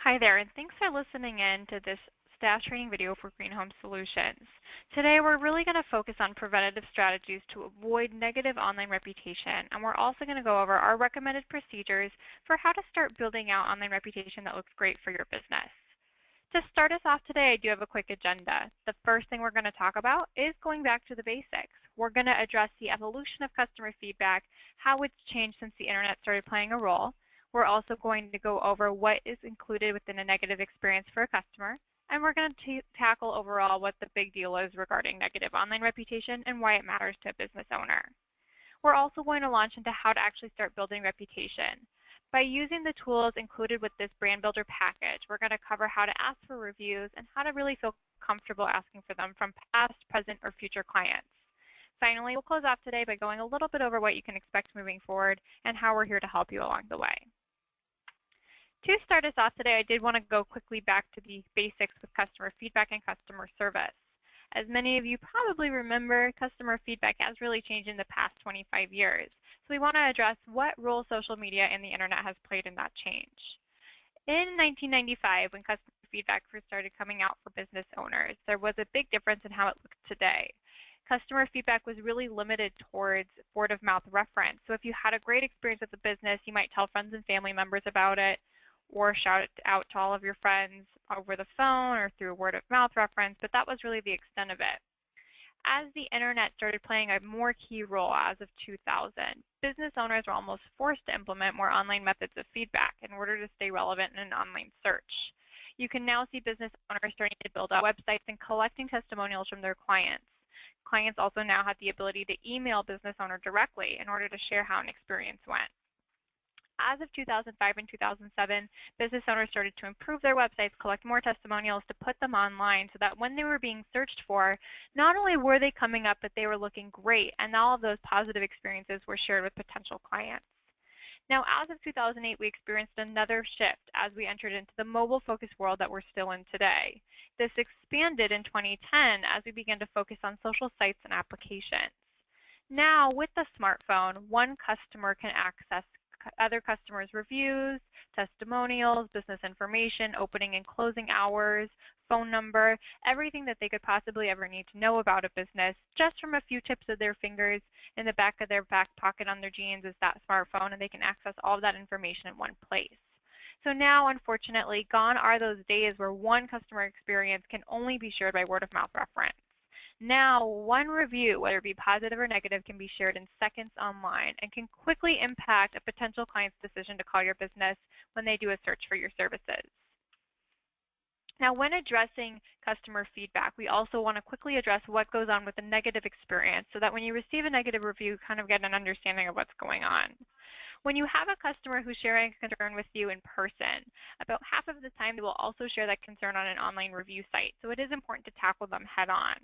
Hi there, and thanks for listening in to this staff training video for Green Home Solutions. Today we're really going to focus on preventative strategies to avoid negative online reputation, and we're also going to go over our recommended procedures for how to start building out online reputation that looks great for your business. To start us off today, I do have a quick agenda. The first thing we're going to talk about is going back to the basics. We're going to address the evolution of customer feedback, how it's changed since the internet started playing a role. We're also going to go over what is included within a negative experience for a customer. And we're going to tackle overall what the big deal is regarding negative online reputation and why it matters to a business owner. We're also going to launch into how to actually start building reputation. By using the tools included with this Brand Builder package, we're going to cover how to ask for reviews and how to really feel comfortable asking for them from past, present, or future clients. Finally, we'll close off today by going a little bit over what you can expect moving forward and how we're here to help you along the way. To start us off today, I did want to go quickly back to the basics with customer feedback and customer service. As many of you probably remember, customer feedback has really changed in the past 25 years. So we want to address what role social media and the internet has played in that change. In 1995, when customer feedback first started coming out for business owners, there was a big difference in how it looks today. Customer feedback was really limited towards word-of-mouth reference. So if you had a great experience with the business, you might tell friends and family members about it, or shout it out to all of your friends over the phone or through word of mouth reference, but that was really the extent of it. As the internet started playing a more key role as of 2000, business owners were almost forced to implement more online methods of feedback in order to stay relevant in an online search. You can now see business owners starting to build out websites and collecting testimonials from their clients. Clients also now have the ability to email business owner directly in order to share how an experience went. As of 2005 and 2007, business owners started to improve their websites, collect more testimonials to put them online so that when they were being searched for, not only were they coming up, but they were looking great, and all of those positive experiences were shared with potential clients. Now, as of 2008, we experienced another shift as we entered into the mobile-focused world that we're still in today. This expanded in 2010 as we began to focus on social sites and applications. Now, with the smartphone, one customer can access other customers' reviews, testimonials, business information, opening and closing hours, phone number, everything that they could possibly ever need to know about a business, just from a few tips of their fingers in the back of their back pocket on their jeans is that smartphone, and they can access all of that information in one place. So now, unfortunately, gone are those days where one customer experience can only be shared by word-of-mouth reference. Now, one review, whether it be positive or negative, can be shared in seconds online and can quickly impact a potential client's decision to call your business when they do a search for your services. Now, when addressing customer feedback, we also want to quickly address what goes on with a negative experience so that when you receive a negative review, you kind of get an understanding of what's going on. When you have a customer who's sharing a concern with you in person, about half of the time they will also share that concern on an online review site. So it is important to tackle them head on.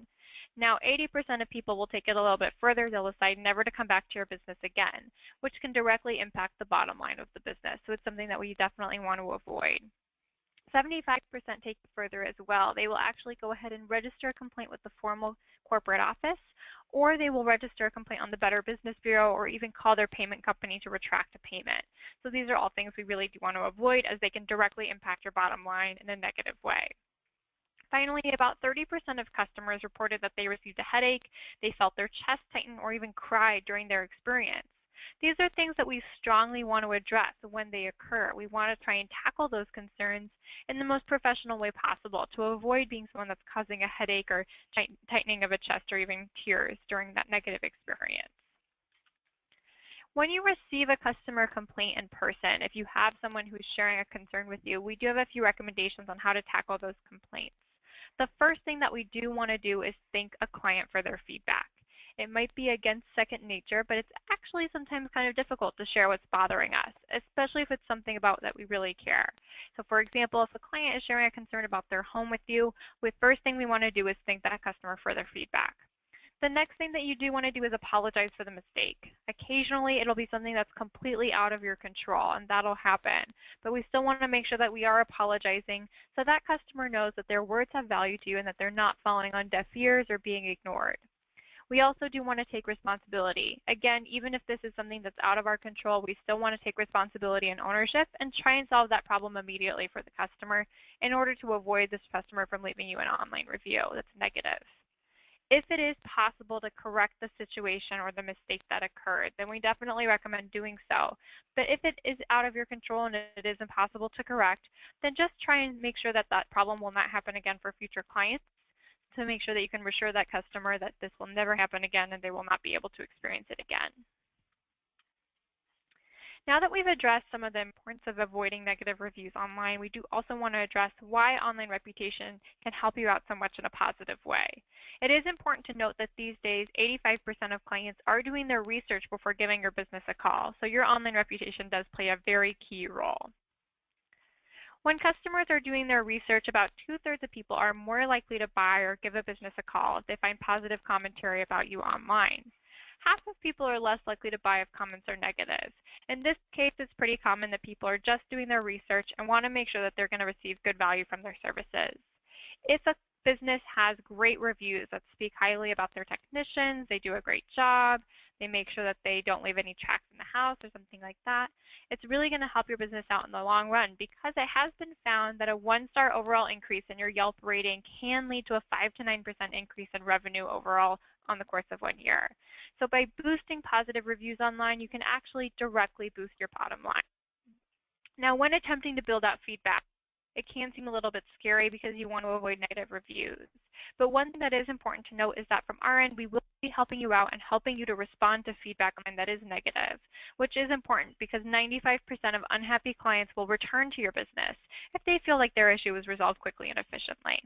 Now, 80% of people will take it a little bit further. They'll decide never to come back to your business again, which can directly impact the bottom line of the business. So it's something that we definitely want to avoid. 75% take it further as well. They will actually go ahead and register a complaint with the formal corporate office, or they will register a complaint on the Better Business Bureau, or even call their payment company to retract a payment. So these are all things we really do want to avoid, as they can directly impact your bottom line in a negative way. Finally, about 30% of customers reported that they received a headache, they felt their chest tighten, or even cried during their experience. These are things that we strongly want to address when they occur. We want to try and tackle those concerns in the most professional way possible to avoid being someone that's causing a headache or tightening of a chest or even tears during that negative experience. When you receive a customer complaint in person, if you have someone who's sharing a concern with you, we do have a few recommendations on how to tackle those complaints. The first thing that we do want to do is thank a client for their feedback. It might be against second nature, but it's actually sometimes kind of difficult to share what's bothering us, especially if it's something about that we really care. So for example, if a client is sharing a concern about their home with you, the first thing we want to do is thank that customer for their feedback. The next thing that you do want to do is apologize for the mistake. Occasionally, it'll be something that's completely out of your control, and that'll happen. But we still want to make sure that we are apologizing so that customer knows that their words have value to you and that they're not falling on deaf ears or being ignored. We also do want to take responsibility. Again, even if this is something that's out of our control, we still want to take responsibility and ownership and try and solve that problem immediately for the customer in order to avoid this customer from leaving you an online review that's negative. If it is possible to correct the situation or the mistake that occurred, then we definitely recommend doing so. But if it is out of your control and it is impossible to correct, then just try and make sure that that problem will not happen again for future clients, to make sure that you can reassure that customer that this will never happen again and they will not be able to experience it again. Now that we've addressed some of the importance of avoiding negative reviews online, we do also want to address why online reputation can help you out so much in a positive way. It is important to note that these days, 85% of clients are doing their research before giving your business a call, so your online reputation does play a very key role. When customers are doing their research, about 2/3 of people are more likely to buy or give a business a call if they find positive commentary about you online. Half of people are less likely to buy if comments are negative. In this case, it's pretty common that people are just doing their research and want to make sure that they're going to receive good value from their services. If a business has great reviews that speak highly about their technicians, they do a great job, they make sure that they don't leave any tracks in the house or something like that, it's really going to help your business out in the long run, because it has been found that a 1-star overall increase in your Yelp rating can lead to a 5 to 9% increase in revenue overall on the course of 1 year. So by boosting positive reviews online, you can actually directly boost your bottom line. Now, when attempting to build out feedback, it can seem a little bit scary because you want to avoid negative reviews. But one thing that is important to note is that from our end, we will be helping you out and helping you to respond to feedback that is negative, which is important because 95% of unhappy clients will return to your business if they feel like their issue was resolved quickly and efficiently.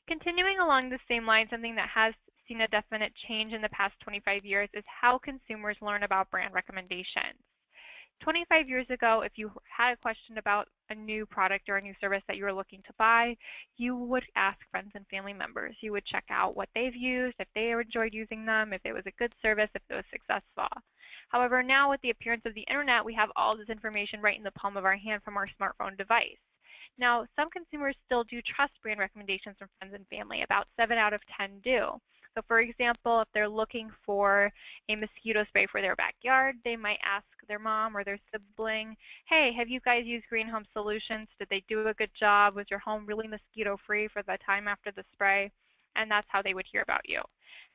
Continuing along the same line, something that has seen a definite change in the past 25 years is how consumers learn about brand recommendations. 25 years ago, if you had a question about a new product or a new service that you were looking to buy, you would ask friends and family members. You would check out what they've used, if they enjoyed using them, if it was a good service, if it was successful. However, now with the appearance of the internet, we have all this information right in the palm of our hand from our smartphone device. Now, some consumers still do trust brand recommendations from friends and family. About 7 out of 10 do. So for example, if they're looking for a mosquito spray for their backyard, they might ask their mom or their sibling, hey, have you guys used Green Home Solutions? Did they do a good job? Was your home really mosquito-free for the time after the spray? And that's how they would hear about you.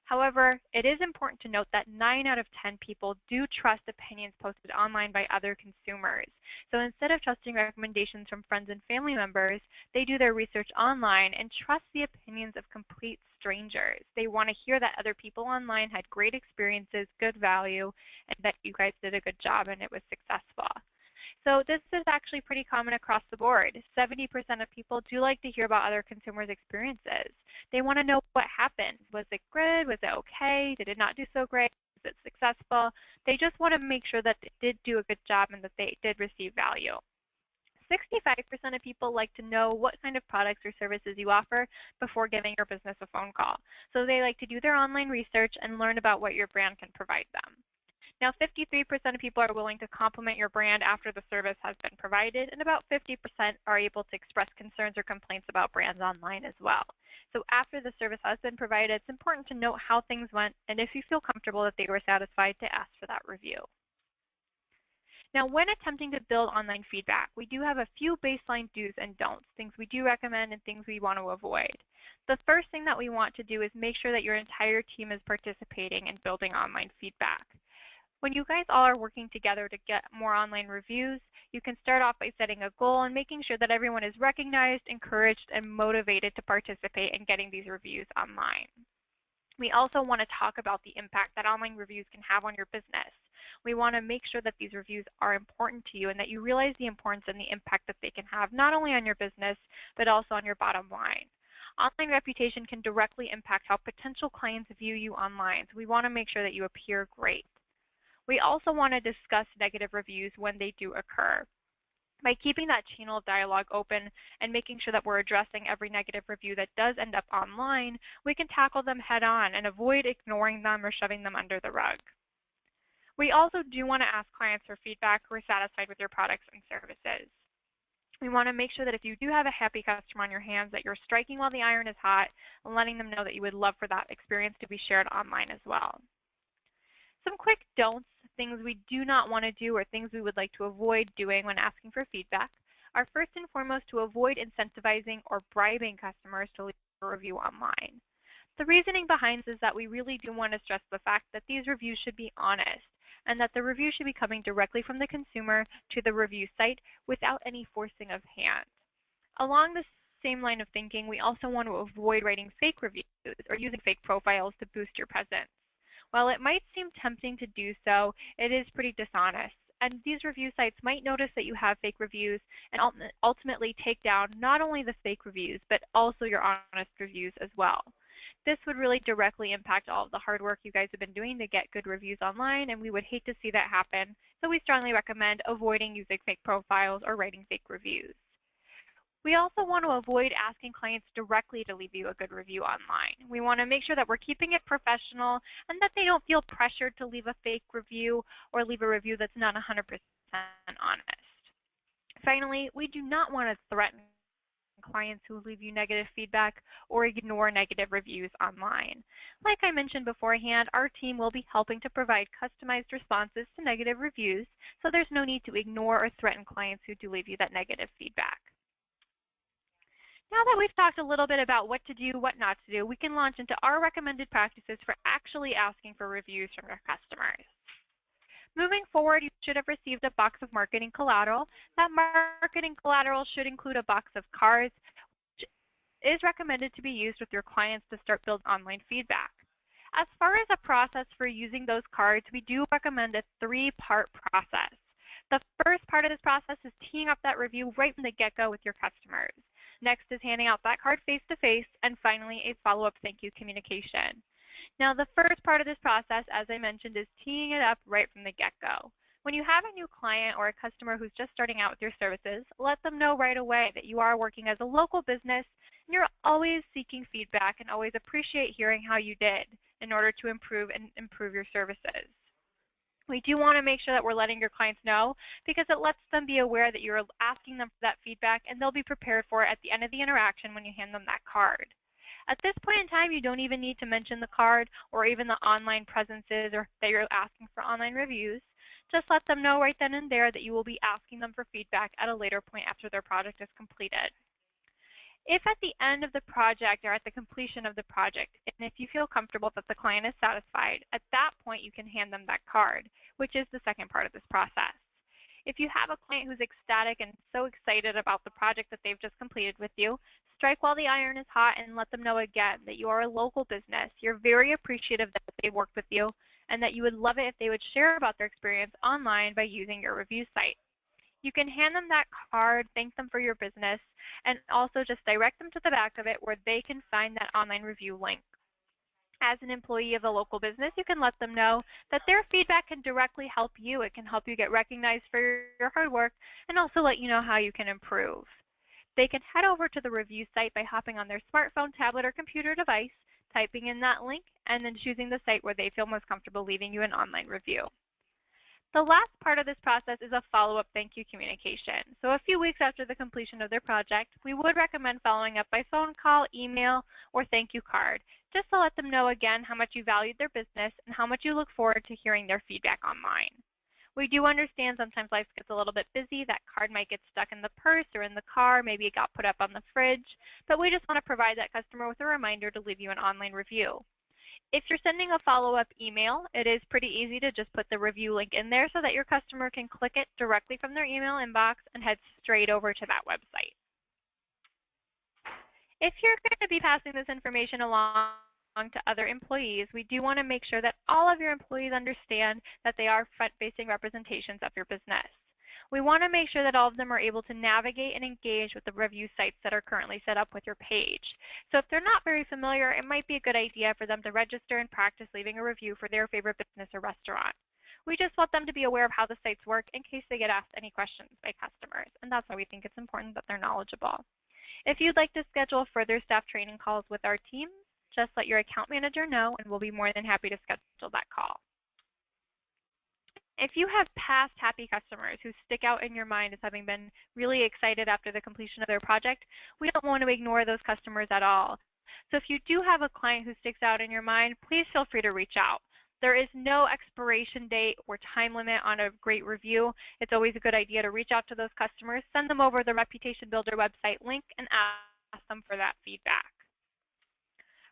However, it is important to note that 9 out of 10 people do trust opinions posted online by other consumers. So instead of trusting recommendations from friends and family members, they do their research online and trust the opinions of complete strangers. They want to hear that other people online had great experiences, good value, and that you guys did a good job and it was successful. So this is actually pretty common across the board. 70% of people do like to hear about other consumers' experiences. They want to know what happened. Was it good? Was it okay? Did it not do so great? Was it successful? They just want to make sure that they did do a good job and that they did receive value. 65% of people like to know what kind of products or services you offer before giving your business a phone call. So they like to do their online research and learn about what your brand can provide them. Now, 53% of people are willing to compliment your brand after the service has been provided, and about 50% are able to express concerns or complaints about brands online as well. So after the service has been provided, it's important to note how things went, and if you feel comfortable that they were satisfied, to ask for that review. Now, when attempting to build online feedback, we do have a few baseline do's and don'ts, things we do recommend and things we want to avoid. The first thing that we want to do is make sure that your entire team is participating in building online feedback. When you guys all are working together to get more online reviews, you can start off by setting a goal and making sure that everyone is recognized, encouraged, and motivated to participate in getting these reviews online. We also want to talk about the impact that online reviews can have on your business. We want to make sure that these reviews are important to you and that you realize the importance and the impact that they can have not only on your business, but also on your bottom line. Online reputation can directly impact how potential clients view you online, so we want to make sure that you appear great. We also want to discuss negative reviews when they do occur. By keeping that channel of dialogue open and making sure that we're addressing every negative review that does end up online, we can tackle them head on and avoid ignoring them or shoving them under the rug. We also do want to ask clients for feedback who are satisfied with your products and services. We want to make sure that if you do have a happy customer on your hands, that you're striking while the iron is hot and letting them know that you would love for that experience to be shared online as well. Some quick don'ts, things we do not want to do or things we would like to avoid doing when asking for feedback, are first and foremost to avoid incentivizing or bribing customers to leave a review online. The reasoning behind this is that we really do want to stress the fact that these reviews should be honest and that the review should be coming directly from the consumer to the review site without any forcing of hand. Along the same line of thinking, we also want to avoid writing fake reviews or using fake profiles to boost your presence. While it might seem tempting to do so, it is pretty dishonest. And these review sites might notice that you have fake reviews and ultimately take down not only the fake reviews, but also your honest reviews as well. This would really directly impact all of the hard work you guys have been doing to get good reviews online, and we would hate to see that happen. So we strongly recommend avoiding using fake profiles or writing fake reviews. We also want to avoid asking clients directly to leave you a good review online. We want to make sure that we're keeping it professional and that they don't feel pressured to leave a fake review or leave a review that's not 100% honest. Finally, we do not want to threaten clients who leave you negative feedback or ignore negative reviews online. Like I mentioned beforehand, our team will be helping to provide customized responses to negative reviews, so there's no need to ignore or threaten clients who do leave you that negative feedback. Now that we've talked a little bit about what to do, what not to do, we can launch into our recommended practices for actually asking for reviews from your customers. Moving forward, you should have received a box of marketing collateral. That marketing collateral should include a box of cards, which is recommended to be used with your clients to start building online feedback. As far as a process for using those cards, we do recommend a 3-part process. The first part of this process is teeing up that review right from the get-go with your customers. Next is handing out that card face-to-face, and finally a follow-up thank you communication. Now the first part of this process, as I mentioned, is teeing it up right from the get-go. When you have a new client or a customer who's just starting out with your services, let them know right away that you are working as a local business and you're always seeking feedback and always appreciate hearing how you did in order to improve your services. We do want to make sure that we're letting your clients know because it lets them be aware that you're asking them for that feedback and they'll be prepared for it at the end of the interaction when you hand them that card. At this point in time, you don't even need to mention the card or even the online presences or that you're asking for online reviews. Just let them know right then and there that you will be asking them for feedback at a later point after their project is completed. If at the end of the project or at the completion of the project, and if you feel comfortable that the client is satisfied, at that point you can hand them that card, which is the second part of this process. If you have a client who's ecstatic and so excited about the project that they've just completed with you, strike while the iron is hot and let them know again that you are a local business. You're very appreciative that they've worked with you and that you would love it if they would share about their experience online by using your review site. You can hand them that card, thank them for your business, and also just direct them to the back of it where they can find that online review link. As an employee of a local business, you can let them know that their feedback can directly help you. It can help you get recognized for your hard work and also let you know how you can improve. They can head over to the review site by hopping on their smartphone, tablet, or computer device, typing in that link, and then choosing the site where they feel most comfortable leaving you an online review. The last part of this process is a follow-up thank you communication. So a few weeks after the completion of their project, we would recommend following up by phone call, email, or thank you card, just to let them know again how much you valued their business and how much you look forward to hearing their feedback online. We do understand sometimes life gets a little bit busy. That card might get stuck in the purse or in the car. Maybe it got put up on the fridge. But we just want to provide that customer with a reminder to leave you an online review. If you're sending a follow-up email, it is pretty easy to just put the review link in there so that your customer can click it directly from their email inbox and head straight over to that website. If you're going to be passing this information along to other employees, we do want to make sure that all of your employees understand that they are front-facing representations of your business. We want to make sure that all of them are able to navigate and engage with the review sites that are currently set up with your page. So if they're not very familiar, it might be a good idea for them to register and practice leaving a review for their favorite business or restaurant. We just want them to be aware of how the sites work in case they get asked any questions by customers, and that's why we think it's important that they're knowledgeable. If you'd like to schedule further staff training calls with our team, just let your account manager know, and we'll be more than happy to schedule that call. If you have past happy customers who stick out in your mind as having been really excited after the completion of their project, we don't want to ignore those customers at all. So if you do have a client who sticks out in your mind, please feel free to reach out. There is no expiration date or time limit on a great review. It's always a good idea to reach out to those customers, send them over the Reputation Builder website link, and ask them for that feedback.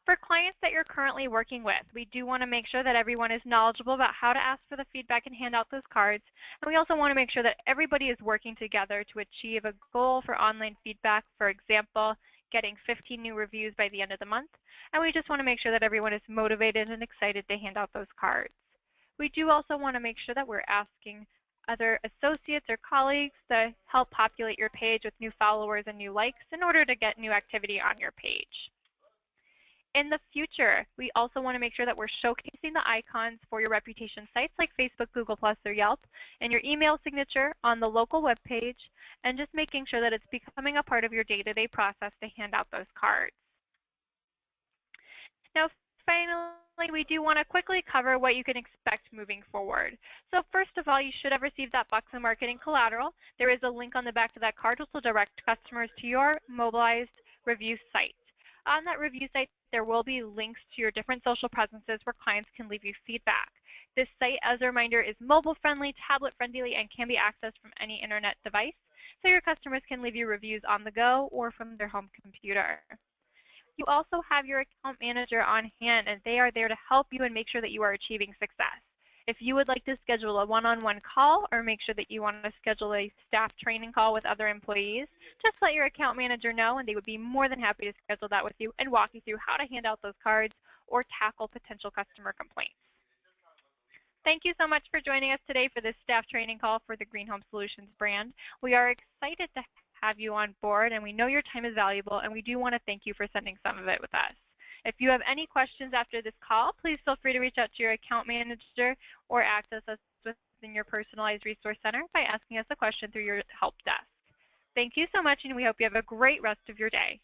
For clients that you're currently working with, we do want to make sure that everyone is knowledgeable about how to ask for the feedback and hand out those cards. And we also want to make sure that everybody is working together to achieve a goal for online feedback. For example, getting 15 new reviews by the end of the month. And we just want to make sure that everyone is motivated and excited to hand out those cards. We do also want to make sure that we're asking other associates or colleagues to help populate your page with new followers and new likes in order to get new activity on your page. In the future, we also want to make sure that we're showcasing the icons for your reputation sites like Facebook, Google+, or Yelp, and your email signature on the local web page, and just making sure that it's becoming a part of your day-to-day process to hand out those cards. Now, finally, we do want to quickly cover what you can expect moving forward. So first of all, you should have received that Buxom Marketing collateral. There is a link on the back of that card which will direct customers to your mobilized review site. On that review site, there will be links to your different social presences where clients can leave you feedback. This site, as a reminder, is mobile-friendly, tablet-friendly, and can be accessed from any internet device, so your customers can leave you reviews on the go or from their home computer. You also have your account manager on hand, and they are there to help you and make sure that you are achieving success. If you would like to schedule a one-on-one call or make sure that you want to schedule a staff training call with other employees, just let your account manager know, and they would be more than happy to schedule that with you and walk you through how to hand out those cards or tackle potential customer complaints. Thank you so much for joining us today for this staff training call for the Green Home Solutions brand. We are excited to have you on board, and we know your time is valuable, and we do want to thank you for spending some of it with us. If you have any questions after this call, please feel free to reach out to your account manager or access us within your personalized resource center by asking us a question through your help desk. Thank you so much, and we hope you have a great rest of your day.